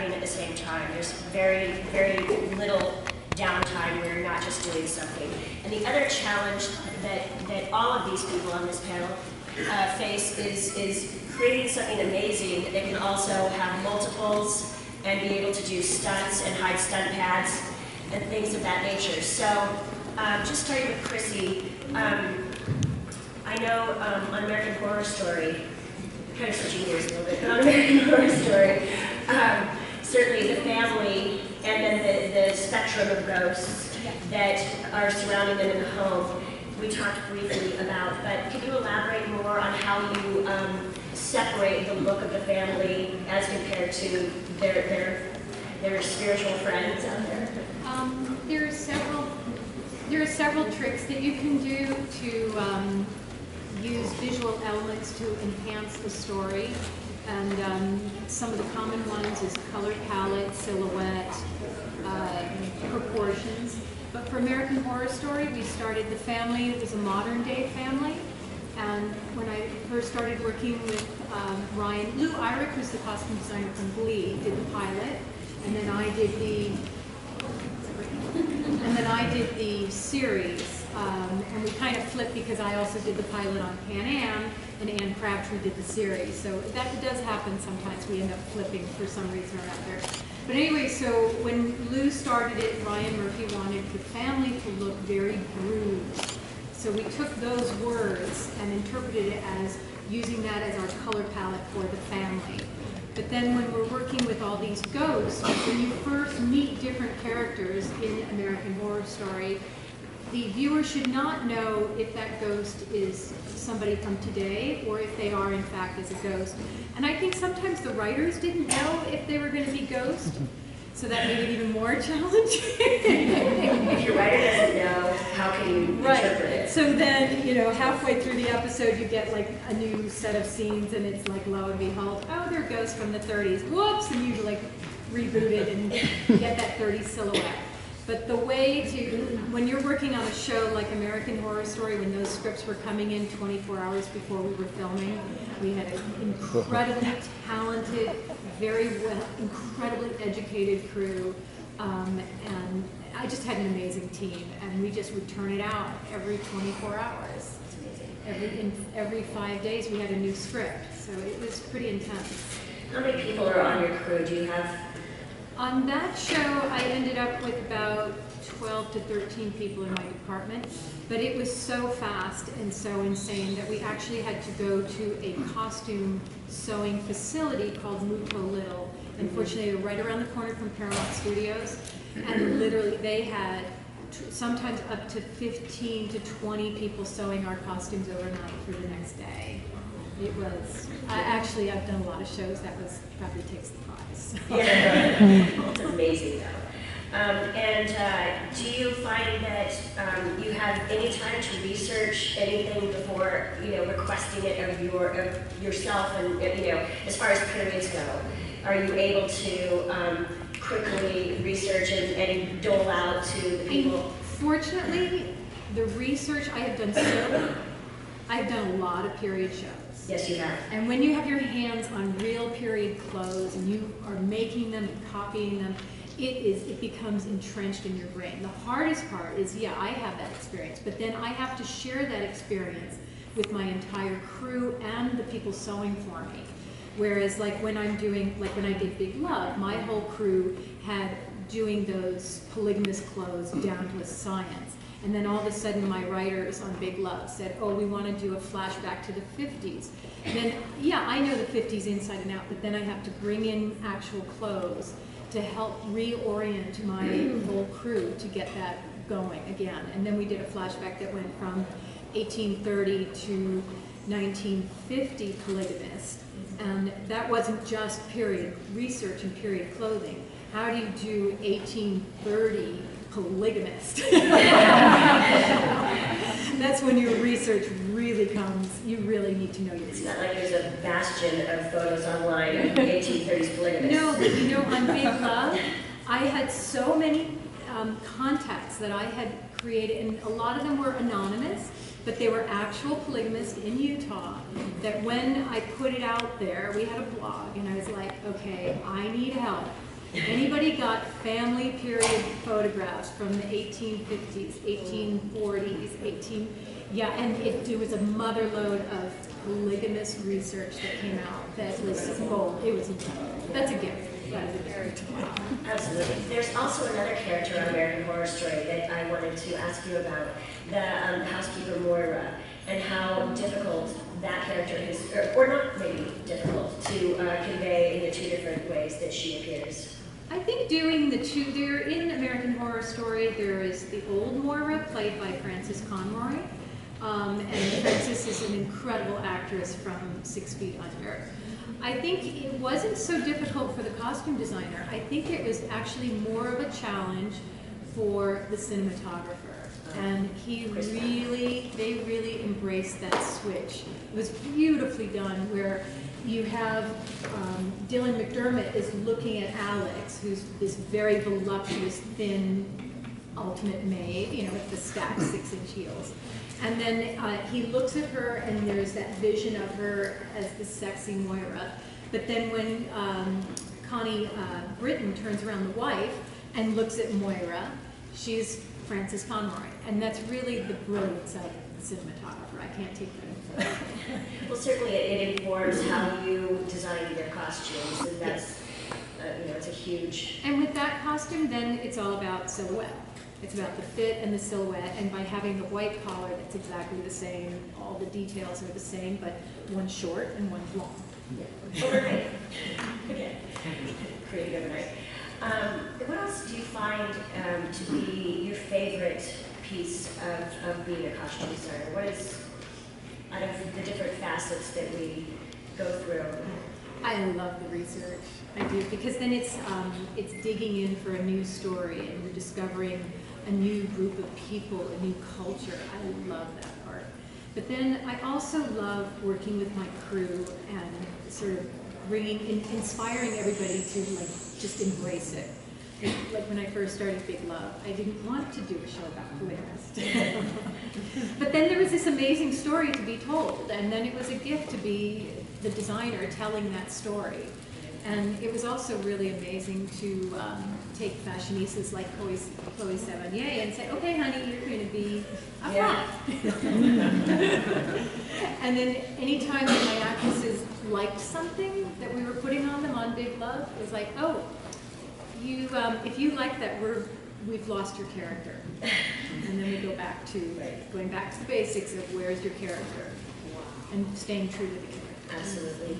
writing at the same time. There's very, very little downtime where you're not just doing something. And the other challenge that all of these people on this panel face is creating something amazing that can also have multiples and be able to do stunts and hide stunt pads and things of that nature. So just starting with Chrisi, I know on American Horror Story, kind of switching gears a little bit, but on American Horror Story, certainly the family and then the spectrum of ghosts that are surrounding them in the home, we talked briefly about, but can you elaborate more on how you separate the look of the family as compared to their spiritual friends out there? There are several tricks that you can do to use visual elements to enhance the story. And some of the common ones is color palette, silhouette, proportions. But for American Horror Story, we started the family. It was a modern day family. And when I first started working with Ryan, Lou Eyrich, who's the costume designer from Glee, did the pilot. And then I did the series. And we kind of flipped because I also did the pilot on Pan Am, and Anne Crabtree did the series. So that does happen sometimes. We end up flipping for some reason or another. But anyway, so when Lou started it, Ryan Murphy wanted the family to look very bruised. So we took those words and interpreted it as using that as our color palette for the family. But then when we're working with all these ghosts, when you first meet different characters in American Horror Story, the viewer should not know if that ghost is somebody from today or if they are in fact as a ghost. And I think sometimes the writers didn't know if they were going to be ghosts, so that made it even more challenging. If your writer doesn't know, how can you interpret it? So then, you know, halfway through the episode you get like a new set of scenes and it's like, lo and behold, oh, they're ghosts from the 30s. Whoops! And you like reboot it and get that 30s silhouette. But the way to, when you're working on a show like American Horror Story, when those scripts were coming in 24 hours before we were filming, we had an incredibly talented, very well, incredibly educated crew, and I just had an amazing team, and we just would turn it out every 24 hours. Every 5 days we had a new script, so it was pretty intense. How many people are on your crew? Do you have? On that show, I ended up with about 12 to 13 people in my department, but it was so fast and so insane that we actually had to go to a costume sewing facility called Muto Little. Unfortunately, they were right around the corner from Paramount Studios, and literally they had sometimes up to 15 to 20 people sewing our costumes overnight for the next day. It was, actually I've done a lot of shows, that was, probably takes the prize. Yeah, it's amazing though. And do you find that you have any time to research anything before, you know, requesting it of yourself, and you know, as far as periods go? Are you able to quickly research and dole out to the people? Fortunately, the research I have done I've done a lot of period shows. Yes, you have. And when you have your hands on real period clothes and you are making them and copying them, it becomes entrenched in your brain. The hardest part is, yeah, I have that experience, but then I have to share that experience with my entire crew and the people sewing for me. Whereas like when I'm doing, like when I did Big Love, my whole crew had doing those polygamous clothes down to a science. And then all of a sudden my writers on Big Love said, oh, we want to do a flashback to the 50s. And then, yeah, I know the 50s inside and out, but then I have to bring in actual clothes to help reorient my whole crew to get that going again. And then we did a flashback that went from 1830 to 1950 polygamist. And that wasn't just period research and period clothing. How do you do 1830 polygamist? That's when your research really comes, you really need to know your It's not like there's a bastion of photos online of 1830s polygamists. No, but you know, on Big Love, I had so many contacts that I had created, and a lot of them were anonymous, but they were actual polygamists in Utah, that when I put it out there, we had a blog, and I was like, okay, I need help. Anybody got family period photographs from the 1850s, 1840s, yeah, and it was a motherload of polygamous research that came out that was gold. It was incredible. That's a gift. That's a gift. Absolutely. There's also another character on American Horror Story that I wanted to ask you about, the housekeeper Moira, and how difficult that character is, or not maybe difficult, to convey in the two different ways that she appears. I think doing the two, there in American Horror Story, there is the old Moira, played by Frances Conroy, and Frances is an incredible actress from 6 Feet Under. I think it wasn't so difficult for the costume designer. I think it was actually more of a challenge for the cinematographer. And they really embraced that switch. It was beautifully done, where you have Dylan McDermott is looking at Alex, who's this very voluptuous, thin, ultimate maid, you know, with the stacked 6-inch heels. And then he looks at her, and there's that vision of her as the sexy Moira. But then when Connie Britton turns around, the wife, and looks at Moira, she's Frances Conroy. And that's really the brilliance of the cinematographer. I can't take that. Well, certainly it informs how you design your costumes, and that's, you know, it's a huge... And with that costume, then it's all about silhouette. It's about the fit and the silhouette, and by having the white collar, that's exactly the same. All the details are the same, but one's short and one's long. Overnight. Again, creative overnight. What else do you find to be your favorite piece of being a costume designer? What is, out of the different facets that we go through? I love the research. I do, because then it's digging in for a new story, and you're discovering a new group of people, a new culture. I love that part. But then I also love working with my crew and sort of inspiring everybody to just embrace it. Like when I first started Big Love, I didn't want to do a show about polygamists. But then there was this amazing story to be told, and then it was a gift to be the designer telling that story. And it was also really amazing to take fashionistas like Chloe Sevigny and say, okay, honey, you're going to be up front. And then anytime that my actresses liked something that we were putting on them on Big Love, it was like, oh, you, if you like that, we've lost your character. And then we go back to going back to the basics of where's your character, and staying true to the character. Absolutely,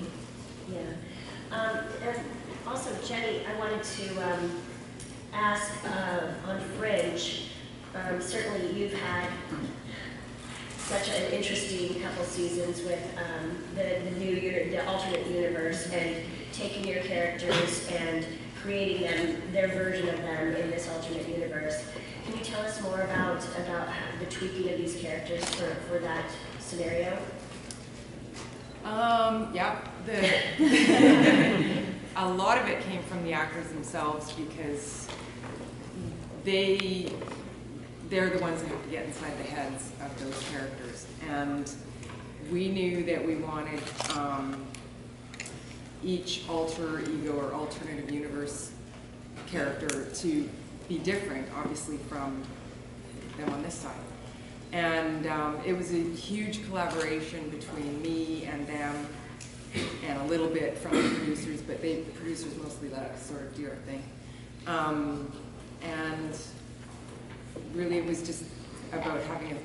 yeah. And also, Jenni, I wanted to ask on Fringe. Certainly, you've had such an interesting couple seasons with the alternate universe, and taking your characters and creating their version of them in this alternate universe. Can you tell us more about the tweaking of these characters for that scenario? Yeah, a lot of it came from the actors themselves, because they're the ones that have to get inside the heads of those characters. And we knew that we wanted each alter ego or alternative universe character to be different, obviously, from them on this side. And it was a huge collaboration between me and them, and a little bit from the producers, but the producers mostly let us sort of do our thing. And really it was just about having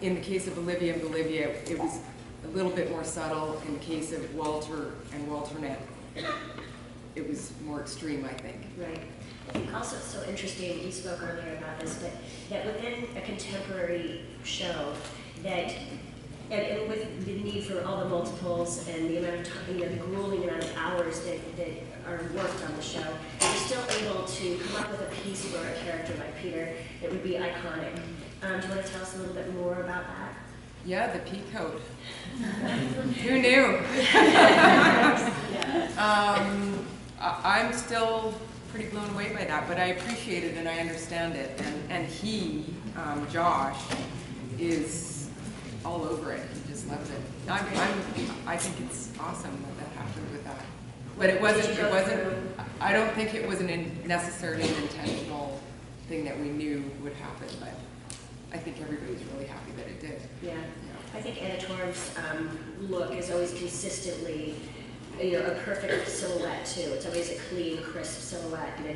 in the case of Olivia and Bolivia, it was a little bit more subtle. In the case of Walter and Walternet, it was more extreme, I think. Right. I think also it's so interesting, you spoke earlier about this, but that within a contemporary show, that and with the need for all the multiples and the amount of time, the grueling amount of hours that are worked on the show, you're still able to come up with a piece for a character like Peter that would be iconic. Do you want to tell us a little bit more about that? Yeah, the pea coat. Who knew? I'm still pretty blown away by that, but I appreciate it and I understand it. And he, Josh, is all over it. He just loves it. I think it's awesome that happened with that. But it wasn't. I don't think it was necessarily an intentional thing that we knew would happen, but I think everybody's really happy that it did. Yeah. I think Anna Torv's look is always consistently, a perfect silhouette too. It's always a clean, crisp silhouette, and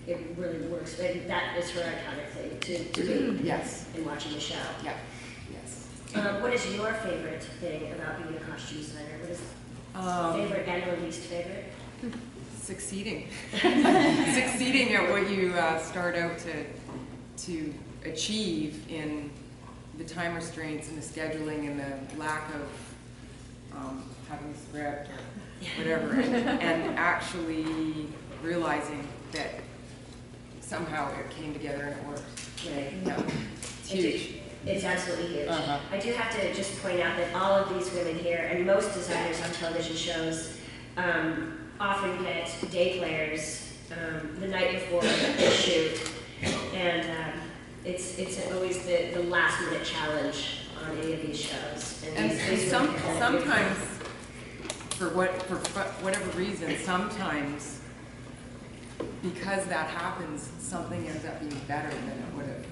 it really works. And that is her iconic thing to me. Yes. In watching the show. Yeah. Yes. What is your favorite thing about being a costume designer? What is favorite and or least favorite? Succeeding. Succeeding at what you start out to achieve in the time restraints and the scheduling and the lack of having a script or whatever, and actually realizing that somehow it came together and it worked. Right. Yeah. It's huge. It's absolutely huge. Uh-huh. I do have to just point out that all of these women here, and most designers on television shows, often get day players the night before the shoot, and it's always the last minute challenge on any of these shows. And these sometimes, for whatever reason, sometimes because that happens, something ends up being better than it would have.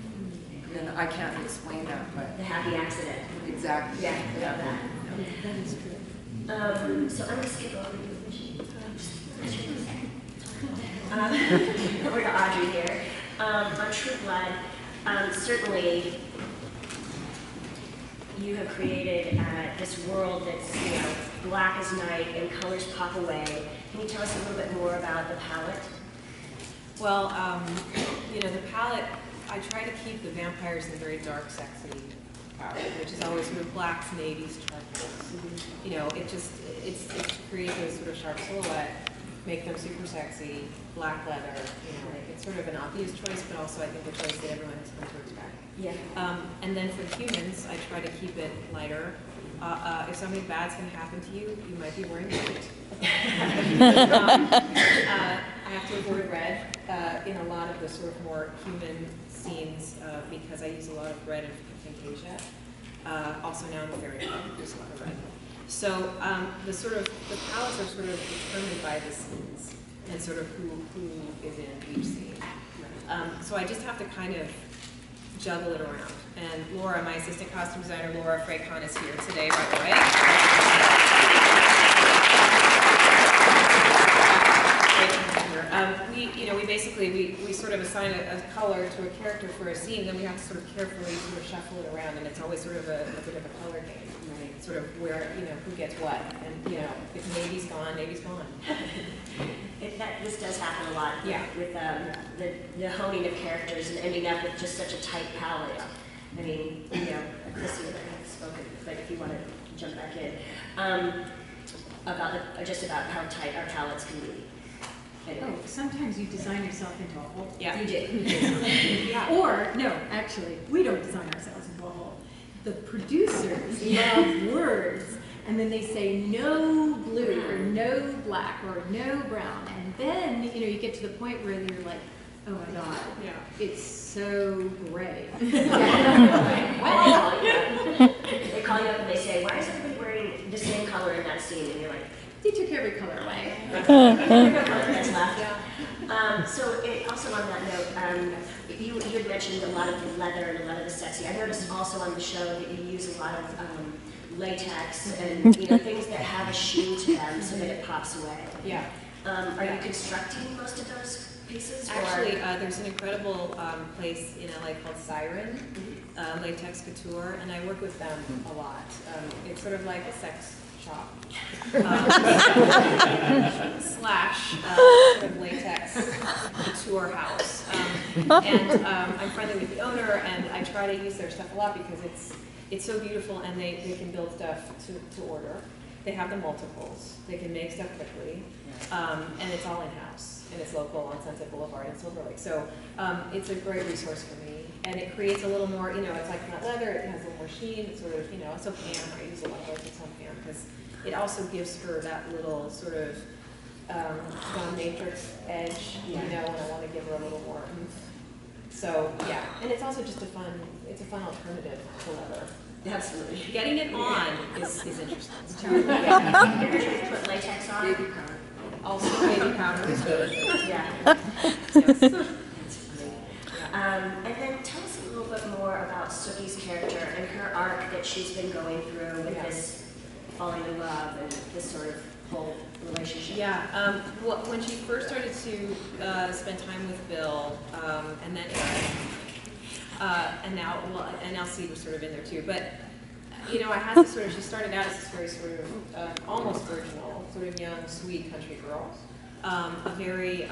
And I can't explain that, but the happy accident. exactly. Yeah, I love that. That is true. So I'm going to skip over you. Over to Audrey here. On True Blood, certainly you have created this world that's black as night and colors pop away. Can you tell us a little bit more about the palette? Well, the palette, I try to keep the vampires in a very dark, sexy palette, which is always sort of blacks, navies, charcoals. It's to create those sort of sharp silhouette, make them super sexy, black leather. It's sort of an obvious choice, but also I think the choice that everyone has come to expect. Yeah. And then for the humans, I try to keep it lighter. If something bad's going to happen to you, you might be wearing white. I have to avoid red in a lot of the sort of more human scenes because I use a lot of red in Fantasia. Also now in the Fairy Club, there's a lot of red. So the palettes are sort of determined by the scenes and sort of who is in each scene. So I just have to kind of juggle it around. And Laura, my assistant costume designer, Laura Freycon, is here today, by the way. We sort of assign a color to a character for a scene, then we have to sort of carefully sort of shuffle it around, and it's always sort of a bit of a color game. Right? Sort of where, who gets what. And, if navy's gone, navy's gone. This does happen a lot with the honing of characters and ending up with just such a tight palette. I mean, Chrisi and I have spoken, but if you want to jump back in, about how tight our palettes can be. Anyway. Oh, sometimes you design yourself into a hole. Yeah. You do. Yeah. Or, no, actually, we don't design ourselves into a hole. The producers love words, and then they say no blue, or no black, or no brown. And then, you get to the point where you're like, oh my God, it's so gray. They call you up and they say, why is everybody wearing the same color in that scene? And you're like, they took every color away. That's left. So also on that note, you had mentioned a lot of the leather and a lot of the sexy. I noticed also on the show that you use a lot of latex and things that have a sheen to them so that it pops away. Yeah. Are you constructing most of those pieces? Actually, there's an incredible place in LA called Siren, Latex Couture, and I work with them a lot. It's sort of like a sex shop slash sort of latex couture house. And I'm friendly with the owner, and I try to use their stuff a lot because it's so beautiful, and they can build stuff to order. They have the multiples. They can make stuff quickly, and it's all in-house, and it's local on Sunset Boulevard in Silver Lake. So it's a great resource for me, and it creates a little more, it's like not leather, it has a little more sheen, it's sort of, so Pam, I use a lot of latex on Pam, because it also gives her that little sort of dominatrix edge, and I want to give her a little more oomph. So, yeah, and it's also just a fun alternative to leather. Absolutely. Getting it on is interesting. Did you put latex on? Baby powder. Also baby powder is good. Yeah. Yes. That's funny. And then tell us a little bit more about Sookie's character and her arc that she's been going through with this falling in love and this sort of whole relationship. Yeah, well, when she first started to spend time with Bill, and then and now Steve was sort of in there too. But you know, I had this sort of. She started out as this very sort of almost virginal, sort of young, sweet country girl. A very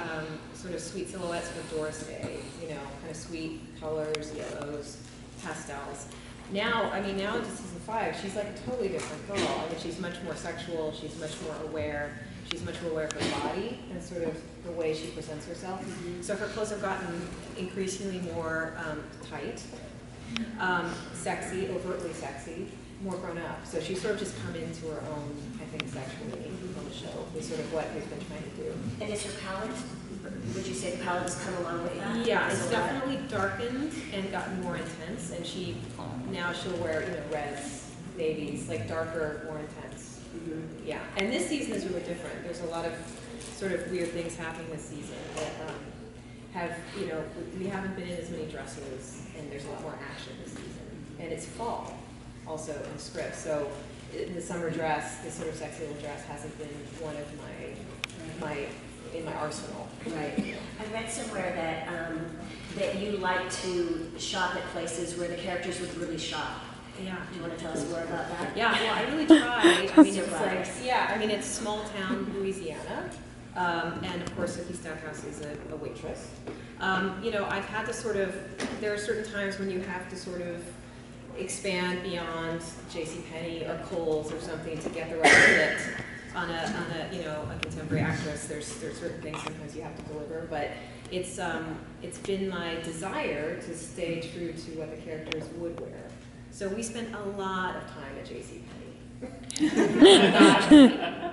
sort of sweet silhouettes for Doris Day. You know, kind of sweet colors, yellows, pastels. Now, I mean, now into season 5, she's like a totally different girl. I mean, she's much more sexual. She's much more aware. She's much more aware of her body and sort of the way she presents herself. So her clothes have gotten increasingly more tight, sexy, overtly sexy, more grown up. So she's sort of just come into her own, I think, sexually on the show. Is sort of what we've been trying to do. And is her palette, would you say the palette has come along with that? Yeah, it's definitely darkened and gotten more intense. And now she'll wear, you know, reds, navies, like darker, more intense. Mm-hmm. Yeah, and this season is really different. There's a lot of sort of weird things happening this season that have, you know, we haven't been in as many dresses, and there's a lot more action this season. And it's fall, also in the script. So the summer dress, this sort of sexy little dress, hasn't been one of in my arsenal. Right. I read somewhere that that you like to shop at places where the characters would really shop. Yeah. Do you want to tell us more about that? Yeah, well, I really tried. I mean, So it's glad. like, yeah, I mean, it's small town Louisiana. And of course, Sookie's Stackhouse is a waitress. You know, I've had to sort of, there are certain times when you have to sort of expand beyond JCPenney or Kohl's or something to get the right fit on a you know, a contemporary actress. There's certain things sometimes you have to deliver, but it's been my desire to stay true to what the characters would wear. So we spent a lot of time at JCPenney.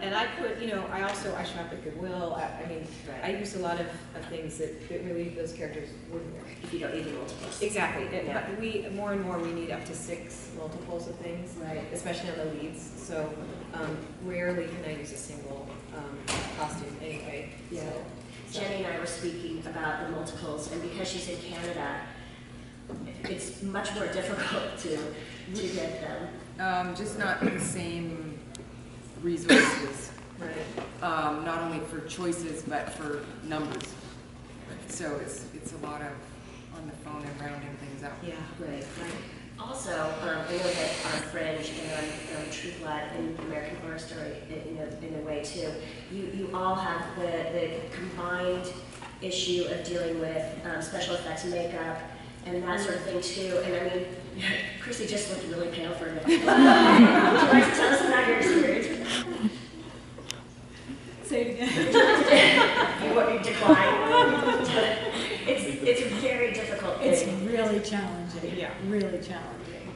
And I put, you know, I shop at Goodwill. I mean, I used a lot of things that really those characters wouldn't wear. If you don't need the multiples. Exactly. Yeah. But we, more and more, we need up to 6 multiples of things, Right. especially on the leads. So rarely can I use a single costume anyway. Yeah. So. Jenni and I were speaking about the multiples, and because she's in Canada, it's much more difficult to get them. Just not the same resources, Right. not only for choices, but for numbers. So it's a lot of on the phone and rounding things out. Yeah. Right. Also, I know that on Fringe and on True Blood and American Horror Story, in a way too, you all have the combined issue of dealing with special effects and makeup and that sort of thing too. And I mean, Chrisi just looked really pale for a minute. Would you like to tell us about your experience? Say it again. You decline. It's a very difficult thing. It's really challenging. Yeah. Really challenging.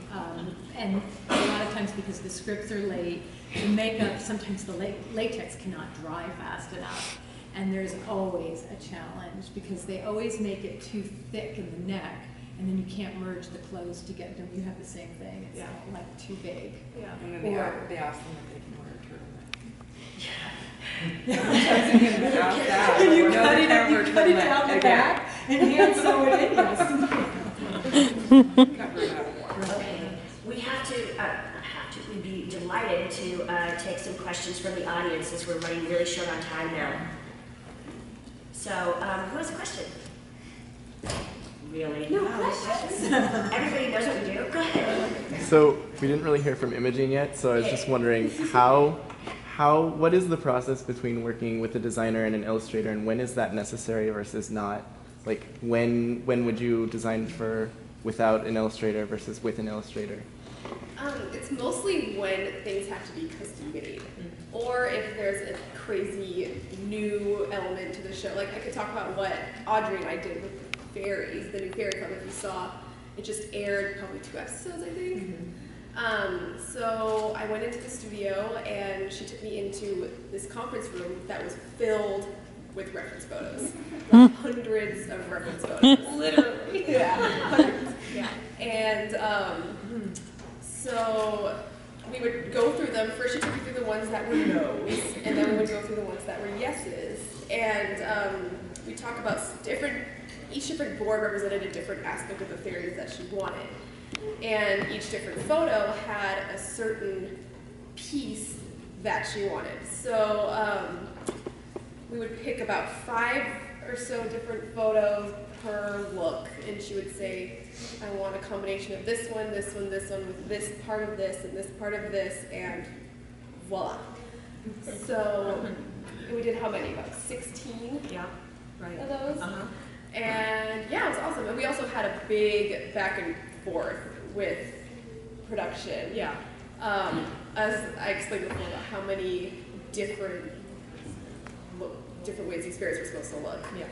And a lot of times because the scripts are late, the makeup, sometimes the latex cannot dry fast enough. And there's always a challenge because they always make it too thick in the neck, and then you can't merge the clothes to get them. You have the same thing. It's like too big. Yeah. And then they ask them if they can wear a turtleneck. And you cut it down the back and hand sew it in. Okay, we have to, we'd be delighted to take some questions from the audience since we're running really short on time now. So, who has a question? Really? No questions? Everybody knows what we do? Go ahead. So, we didn't really hear from Imogene yet, so I was just wondering what is the process between working with a designer and an illustrator, and when is that necessary versus not? Like, when would you design for without an illustrator versus with an illustrator? It's mostly when things have to be custom made, or if there's a crazy new element to the show. Like I could talk about what Audrey and I did with the fairies, the new fairy club. If you saw, it just aired probably 2 episodes, I think. So I went into the studio and she took me into this conference room that was filled with reference photos, like hundreds of reference photos. Literally, yeah, hundreds. Yeah, and so we would go through them. First, she took me through the ones that were no's, and then we would go through the ones that were yeses. And we talk about each different board represented a different aspect of the fairies that she wanted. And each different photo had a certain piece that she wanted. So we would pick about 5 or so different photos per look, and she would say, I want a combination of this one, this one, this one, with this part of this, and this part of this, and voila. So we did how many? About 16 Yeah, right. of those. Uh-huh. And yeah, it was awesome. And we also had a big back and forth with production. Yeah. As I explained before about how many different ways these fairies were supposed to look. Yeah.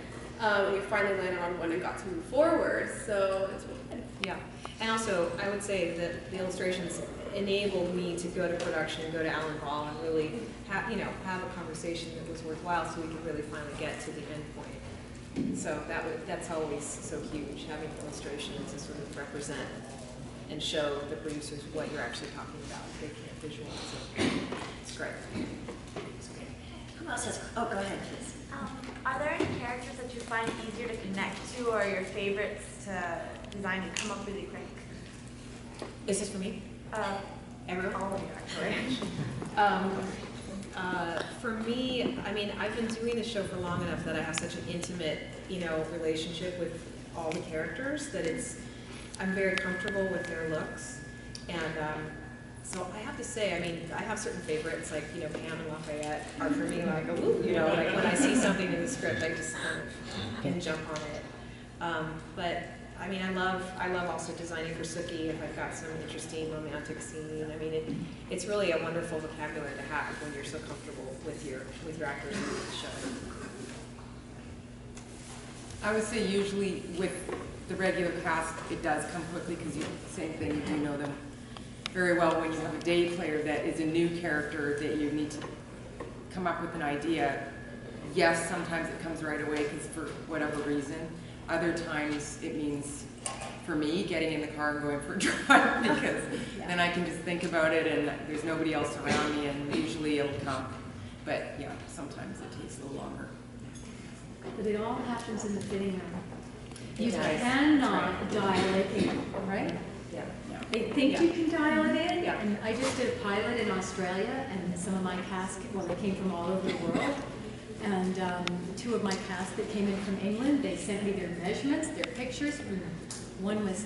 We finally landed on one and got to move forward, so it's really good. Yeah, and also I would say that the illustrations enabled me to go to production, go to Alan Ball, and really have a conversation that was worthwhile, so we could really finally get to the end point. So that's always so huge, having illustrations to sort of represent and show the producers what you're actually talking about. They can't visualize it. It's great. Who else has? Oh, go ahead, please. Are there any characters that you find easier to connect to, or your favorites to design and come up really quick? Is this for me? Everyone? All of you, actually. For me, I mean, I've been doing this show for long enough that I have such an intimate, relationship with all the characters that I'm very comfortable with their looks. And so I have to say, I mean, I have certain favorites, like, Pam and Lafayette are for me like, ooh, like when I see something in the script, I just kind of can jump on it. But I mean, I love also designing for Sookie if I've got some interesting romantic scene. I mean, it's really a wonderful vocabulary to have when you're so comfortable with your actors in the show. I would say usually with the regular cast, it does come quickly because same thing, you do know them very well. When you have a day player that is a new character that you need to come up with an idea, yes, sometimes it comes right away because for whatever reason. Other times it means, for me, getting in the car and going for a drive because then I can just think about it and there's nobody else around me and usually it'll come. But yeah, sometimes it takes a little longer. But it all happens in the fitting room. You Yes. cannot dial it in, right? Yeah. They think you can dial it in, Yeah. and I just did a pilot in Australia, and some of my cast, they came from all over the world, and 2 of my cast that came in from England, they sent me their measurements, their pictures, and one was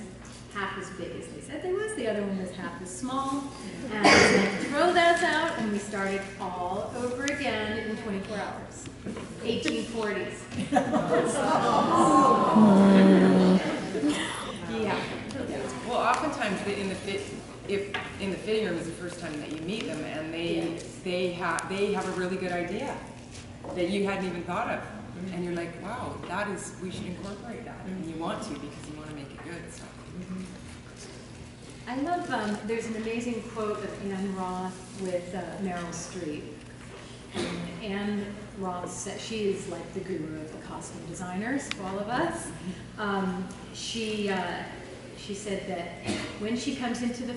half as big as they said they was, the other one was half as small, and I was like, throw that out, and we started all over again in 24 hours. 1840s. Yeah. Well, oftentimes if in the fitting room is the first time that you meet them, and they have a really good idea that you hadn't even thought of, and you're like, wow, we should incorporate that, and you want to because you want to make it good. So. I love, there's an amazing quote of Anne Roth with Meryl Streep. And Anne Roth said, she is like the guru of the costume designers for all of us. She said that when she comes into the